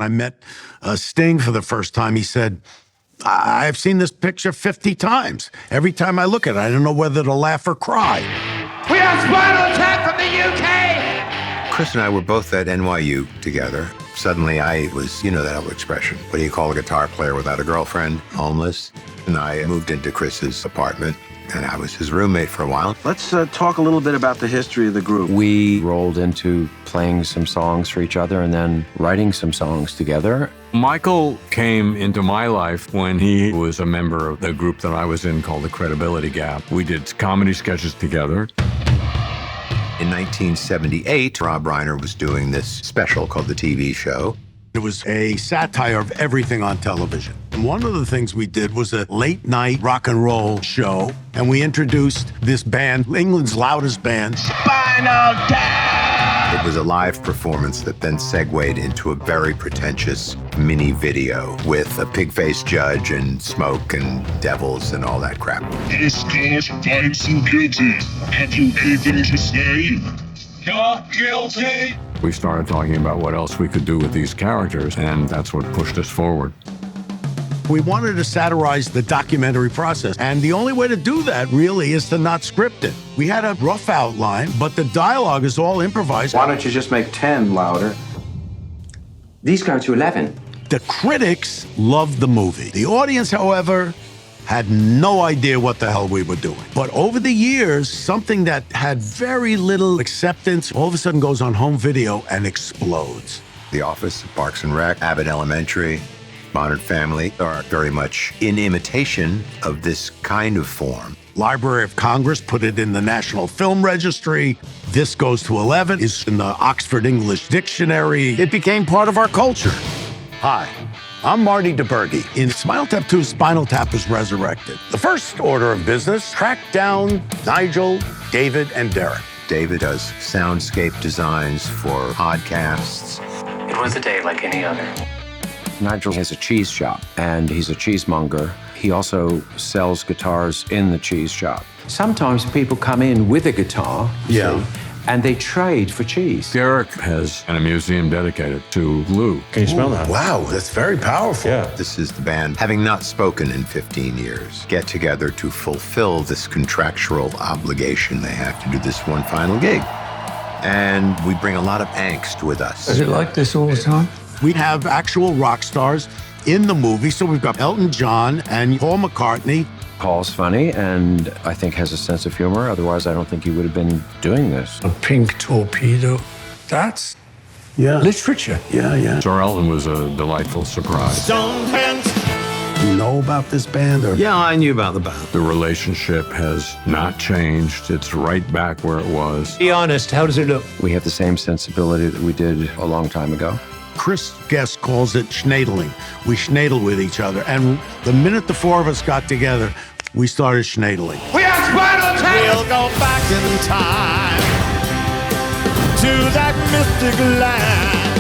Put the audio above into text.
I met Sting for the first time. He said, I've seen this picture 50 times. Every time I look at it, I don't know whether to laugh or cry. We are Spinal Tap from the UK! Chris and I were both at NYU together. Suddenly I was, you know that old expression, what do you call a guitar player without a girlfriend? Homeless. And I moved into Chris's apartment, and I was his roommate for a while. Let's talk a little bit about the history of the group. We rolled into playing some songs for each other and then writing some songs together. Michael came into my life when he was a member of the group that I was in called The Credibility Gap. We did comedy sketches together. In 1978, Rob Reiner was doing this special called The TV Show. It was a satire of everything on television. And one of the things we did was a late-night rock and roll show, and we introduced this band, England's loudest band, Spinal Tap! It was a live performance that then segued into a very pretentious mini video with a pig-faced judge and smoke and devils and all that crap. This court finds you guilty. Have you anything to say? Not guilty. We started talking about what else we could do with these characters, and that's what pushed us forward. We wanted to satirize the documentary process, and the only way to do that, really, is to not script it. We had a rough outline, but the dialogue is all improvised. Why don't you just make 10 louder? These go to 11. The critics loved the movie. The audience, however, had no idea what the hell we were doing. But over the years, something that had very little acceptance all of a sudden goes on home video and explodes. The Office, Parks and Rec, Abbott Elementary, Modern Family are very much in imitation of this kind of form. Library of Congress put it in the National Film Registry. This Goes to 11 is in the Oxford English Dictionary. It became part of our culture. Hi, I'm Marty DeBerge. In Spinal Tap II, Spinal Tap is resurrected. The first order of business, track down Nigel, David, and Derek. David does soundscape designs for podcasts. It was a day like any other. Nigel has a cheese shop, and he's a cheesemonger. He also sells guitars in the cheese shop. Sometimes people come in with a guitar, Yeah. see, and they trade for cheese. Derek has a museum dedicated to glue. Can you smell that? Wow, that's very powerful. Yeah. This is the band, having not spoken in 15 years, get together to fulfill this contractual obligation they have to do this one final gig. And we bring a lot of angst with us. Is it like this all the time? We have actual rock stars in the movie. So we've got Elton John and Paul McCartney. Paul's funny and I think has a sense of humor. Otherwise, I don't think he would have been doing this. A pink torpedo. That's literature. Yeah. Sir Elton was a delightful surprise. You know about this band? Or? Yeah, I knew about the band. The relationship has not changed. It's right back where it was. Be honest, how does it look? We have the same sensibility that we did a long time ago. Chris Guest calls it schnadeling. We schnadeled with each other. And the minute the four of us got together, we started schnadeling. We are Spinal Tap! We'll go back in time to that mystic land.